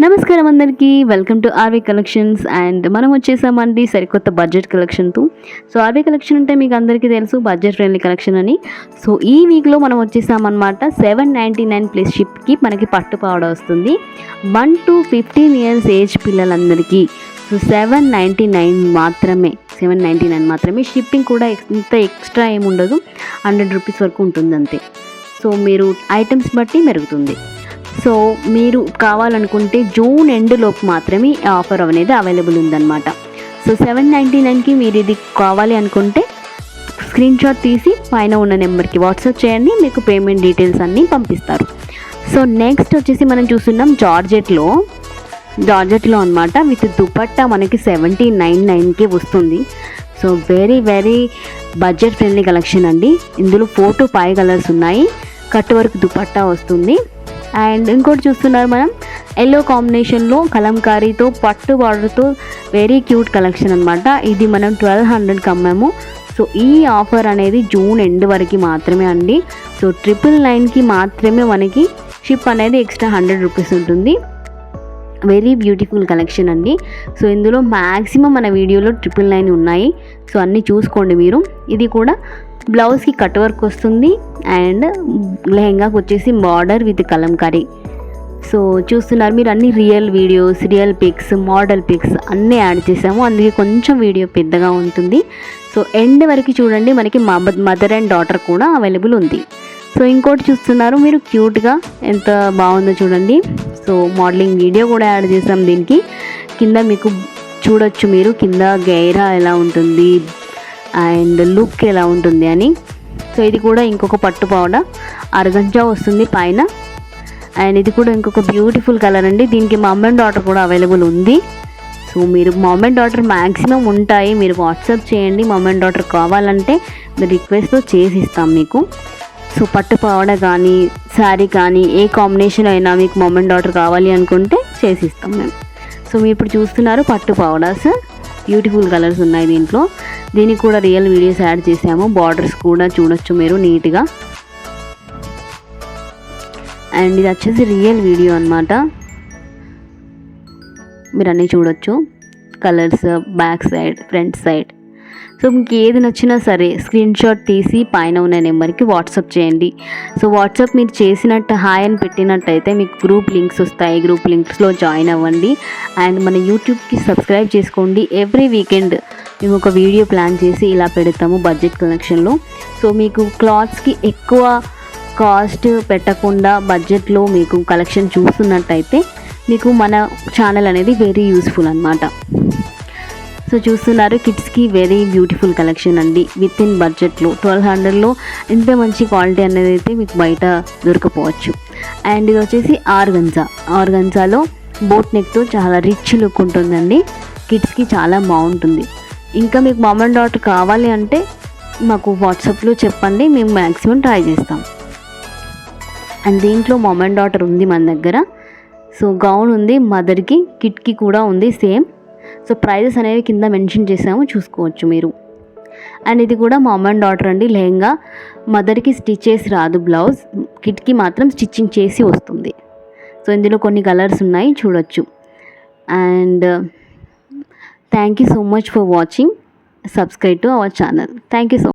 నమస్కారం అందరికీ, welcome to RV collections. And మనం వచ్చేసామండి సరికొత్త బడ్జెట్ కలెక్షన్తో. సో ఆర్వీ కలెక్షన్ అంటే మీకు అందరికీ తెలుసు, బడ్జెట్ ఫ్రెండ్లీ కలెక్షన్ అని. సో ఈ వీక్లో మనం వచ్చేసామన్నమాట. 799 ప్లస్ షిప్కి మనకి పట్టు పావడ వస్తుంది 1 to 15 years ఏజ్ పిల్లలందరికీ. సో 799 మాత్రమే. షిప్పింగ్ కూడా ఇంత ఎక్స్ట్రా ఏమి ఉండదు, 100 రూపీస్ వరకు ఉంటుంది అంతే. సో మీరు ఐటమ్స్ బట్టి మెరుగుతుంది. సో మీరు కావాలనుకుంటే జూన్ ఎండ్లోపు మాత్రమే ఈ ఆఫర్ అనేది అవైలబుల్ ఉందన్నమాట. సో 799కి మీరు ఇది కావాలి అనుకుంటే స్క్రీన్ షాట్ తీసి పైన ఉన్న నెంబర్కి వాట్సాప్ చేయండి, మీకు పేమెంట్ డీటెయిల్స్ అన్నీ పంపిస్తారు. సో నెక్స్ట్ వచ్చేసి మనం చూస్తున్నాం జార్జెట్లో అనమాట. విత్ దుపట్టా మనకి 799కి వస్తుంది. So very budget friendly collection అండి. ఇందులో 4 to 5 కలర్స్ ఉన్నాయి. కట్ వర్క్ దుపట్టా వస్తుంది. అండ్ ఇంకోటి చూస్తున్నారు మనం ఎల్లో కాంబినేషన్లో కలంకారీతో పట్టు బార్డర్తో వెరీ క్యూట్ కలెక్షన్ అనమాట. ఇది మనం 1200కి అమ్మాము. సో ఈ ఆఫర్ అనేది జూన్ ఎండ్ వరకు మాత్రమే అండి. సో 999కి మాత్రమే మనకి షిప్ అనేది ఎక్స్ట్రా 100 రూపీస్ ఉంటుంది. వెరీ బ్యూటిఫుల్ కలెక్షన్ అండి. సో ఇందులో మ్యాక్సిమం మన వీడియోలో 999 ఉన్నాయి. సో అన్నీ చూసుకోండి మీరు. ఇది కూడా బ్లౌజ్కి కట్ వర్క్ వస్తుంది అండ్ లెహంగాకి వచ్చేసి బార్డర్ విత్ కలంకారీ. సో చూస్తున్నారు మీరు, అన్ని real videos, real pics, model pics అన్నీ యాడ్ చేసాము. అందుకే కొంచెం వీడియో పెద్దగా ఉంటుంది. సో ఎండ్ వరకు చూడండి, మనకి మదర్ అండ్ డాటర్ కూడా అవైలబుల్ ఉంది. సో ఇంకోటి చూస్తున్నారు మీరు, క్యూట్గా ఎంత బాగుందో చూడండి. సో మోడలింగ్ వీడియో కూడా యాడ్ చేసాం దీనికి. కింద మీకు చూడొచ్చు మీరు, కింద గైరా ఎలా ఉంటుంది అండ్ లుక్ ఎలా ఉంటుంది అని. సో ఇది కూడా ఇంకొక పట్టు పావడ అరగంజా వస్తుంది పైన. అండ్ ఇది కూడా ఇంకొక బ్యూటిఫుల్ కలర్ అండి. దీనికి మమ్ అండ్ డాటర్ కూడా అవైలబుల్ ఉంది. సో మీరు మమ్ అండ్ డాటర్ మ్యాక్సిమం ఉంటాయి, మీరు వాట్సాప్ చేయండి. మమ్ అండ్ డాటర్ కావాలంటే మీరు రిక్వెస్ట్తో చేసి ఇస్తాం మీకు. సో పట్టు పావడ కానీ శారీ కానీ ఏ కాంబినేషన్ అయినా మీకు మమ్ అండ్ డాటర్ కావాలి అనుకుంటే చేసి ఇస్తాం మేము. సో మీరు ఇప్పుడు చూస్తున్నారు పట్టు పావడాస్, బ్యూటిఫుల్ కలర్స్ ఉన్నాయి దీంట్లో. దీనికి కూడా రియల్ వీడియోస్ యాడ్ చేసాము. బార్డర్స్ కూడా చూడొచ్చు మీరు నీట్గా. అండ్ ఇది వచ్చేసి రియల్ వీడియో అనమాట, మీరు అన్నీ చూడొచ్చు. Colours, back side, front side. So మీకు ఏది నచ్చినా సరే స్క్రీన్ షాట్ తీసి పైన ఉన్న నెంబర్కి వాట్సాప్ చేయండి. సో వాట్సాప్ మీరు చేసినట్టు హాయ్ అని పెట్టినట్టయితే మీకు గ్రూప్ లింక్స్ వస్తాయి. గ్రూప్ లింక్స్లో జాయిన్ అవ్వండి. అండ్ మన యూట్యూబ్కి సబ్స్క్రైబ్ చేసుకోండి. ఎవ్రీ వీకెండ్ మేము ఒక వీడియో ప్లాన్ చేసి ఇలా పెడతాము బడ్జెట్ కలెక్షన్లో. సో మీకు క్లాత్స్కి ఎక్కువ కాస్ట్ పెట్టకుండా బడ్జెట్లో మీకు కలెక్షన్ చూస్తున్నట్టయితే మీకు మన ఛానల్ అనేది వెరీ యూస్ఫుల్ అనమాట. సో చూస్తున్నారు కిడ్స్కి వెరీ బ్యూటిఫుల్ కలెక్షన్ అండి. విత్ ఇన్ బడ్జెట్లో 1200లో ఇంత మంచి క్వాలిటీ అనేది అయితే మీకు బయట దొరకపోవచ్చు. అండ్ ఇది వచ్చేసి ఆర్గంజాలో బోట్ నెక్తో చాలా రిచ్ లుక్ ఉంటుందండి. కిడ్స్కి చాలా బాగుంటుంది. ఇంకా మీకు మమ్ అండ్ డాటర్ కావాలి అంటే మాకు వాట్సాప్లో చెప్పండి, మేము మ్యాక్సిమం ట్రై చేస్తాం. అండ్ దీంట్లో మమ్ అండ్ డాటర్ ఉంది మన దగ్గర. సో గౌన్ ఉంది, మదర్కి, కిడ్కి కూడా ఉంది సేమ్. సో ప్రైజెస్ అనేవి కింద మెన్షన్ చేసాము, చూసుకోవచ్చు మీరు. అండ్ ఇది కూడా మమ్ అండ్ డాటర్ అండి. లెహంగా మదర్కి స్టిచ్ చేసి రాదు బ్లౌజ్, కిడ్కి మాత్రం స్టిచ్చింగ్ చేసి వస్తుంది. సో ఇందులో కొన్ని కలర్స్ ఉన్నాయి, చూడొచ్చు. And thank you so much for watching. Subscribe to our channel. Thank you so much.